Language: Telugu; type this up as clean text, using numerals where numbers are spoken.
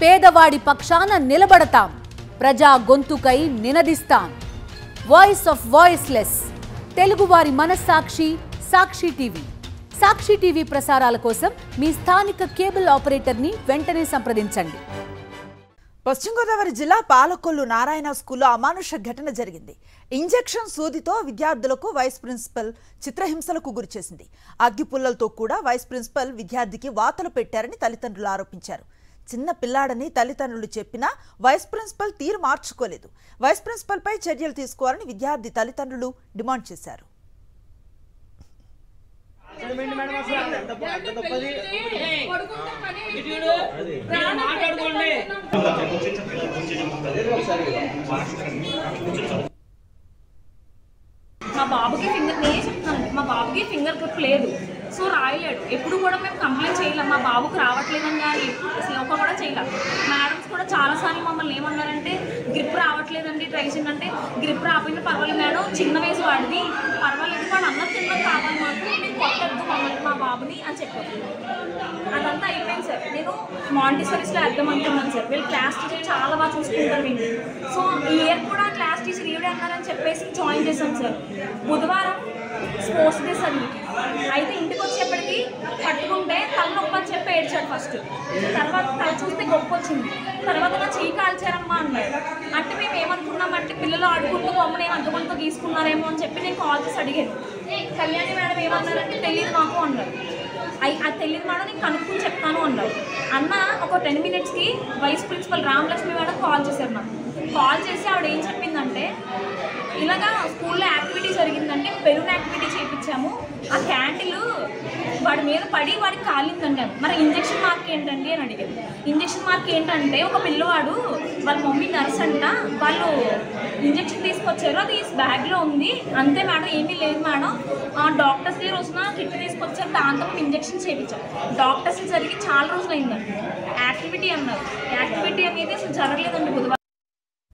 పేదవాడి పక్షాన నిలబడతాం, ప్రజా గొంతుకై నినదిస్తాం. వాయిస్ ఆఫ్ వాయిస్లెస్, తెలుగువారి మనస్సాక్షి సాక్షి టీవీ. సాక్షి టీవీ ప్రసారాల కోసం మీ స్థానిక కేబుల్ ఆపరేటర్ని వెంటనే సంప్రదించండి. పశ్చిమ గోదావరి జిల్లా పాలకొల్లు నారాయణ స్కూల్లో అమానుష ఘటన జరిగింది. ఇంజెక్షన్ సూదితో విద్యార్థులకు వైస్ ప్రిన్సిపల్ చిత్రహింసలకు గురిచేసింది. అగ్గిపుల్లలతో కూడా వైస్ ప్రిన్సిపల్ విద్యార్థికి వాతలు పెట్టారని తల్లిదండ్రులు ఆరోపించారు. చిన్న పిల్లాడని తల్లిదండ్రులు చెప్పినా వైస్ ప్రిన్సిపల్ తీరు మార్చుకోలేదు. వైస్ ప్రిన్సిపల్ పై చర్యలు తీసుకోవాలని విద్యార్థి తల్లిదండ్రులు డిమాండ్ చేశారు. మా బాబుకి ఫింగర్ గ్రిప్ లేదు, సో రాయలేడు. ఎప్పుడు కూడా మేము కంప్లైంట్ చేయలేం, మా బాబుకి రావట్లేదని కానీ ఒక కూడా చేయలేం. మేడమ్స్ కూడా చాలాసార్లు మమ్మల్ని ఏమన్నారంటే గ్రిప్ రావట్లేదండి, ట్రై చేయండి. గ్రిప్ రాకపోయినా పర్వాలేదు మేడం, చిన్న వయసు వాడిది, పర్వాలేదు, వాడు అన్నం తిన్నది కావాలి మాకు, మీరు కొట్టద్దు మమ్మల్ని మా బాబుని అని చెప్పారు. అదంతా అయిపోయింది సార్. నేను మాంటిసరీస్లో వేద్దాం అనుకున్నాను సార్. వీళ్ళు క్లాస్ టీచర్ చాలా బాగా చూసుకుంటారు వీళ్ళు. సో ఈ ఇయర్ కూడా క్లాస్ టీచర్ ఈవిడే అన్నారని చెప్పేసి జాయిన్ చేశాను సార్. బుధవారం స్పోర్ట్స్ డే సార్. అయితే ఇంటికి వచ్చేప్పటికి పట్టుకుంటే తలనొప్పి అని చెప్పి ఏడ్చాడు ఫస్ట్. తర్వాత తల చూస్తే గొప్ప వచ్చింది. తర్వాత నా చెయ్యి కాల్చారమ్మా అన్నాడు. అంటే మేము ఏమనుకున్నామంటే పిల్లలు ఆడుకుంటూ బొమ్మను అడ్డుకుంటూ తీసుకున్నారేమో అని చెప్పి నేను కాల్ చేసి అడిగాను. కళ్యాణి మేడం ఏమన్నారంటే తెలియదు నాకు అన్నారు. అది తెలియదు మేడం, నేను కనుక్కొని చెప్తాను అన్నారు. అన్న ఒక 10 minutesకి vice principal Ramalakshmi madam call చేశారు నాకు. కాల్ చేసి ఆవిడ ఏం చెప్పిందంటే, ఇలాగా స్కూల్లో యాక్టివిటీ జరిగిందంటే బెలూన్ యాక్టివిటీ చేయించాము, ఆ క్యాండిల్ వాడి మీద పడి వాడికి కాలిందండి. మరి ఇంజక్షన్ మార్క్ ఏంటండి అని అడిగారు. ఇంజక్షన్ మార్క్ ఏంటంటే ఒక పిల్లవాడు వాళ్ళ మమ్మీ నర్స్ అంట, వాళ్ళు ఇంజక్షన్ తీసుకొచ్చారు, అది బ్యాగ్లో ఉంది అంతే మేడం, ఏమీ లేదు మేడం. డాక్టర్స్ దగ్గర వచ్చిన కిట్ తీసుకొచ్చారు, దాంతో ఇంజక్షన్ చేయించాం. డాక్టర్స్ జరిగి చాలా రోజులు అయిందండి. యాక్టివిటీ అన్నారు. యాక్టివిటీ అనేది అసలు జరగలేదండి బుధవారం.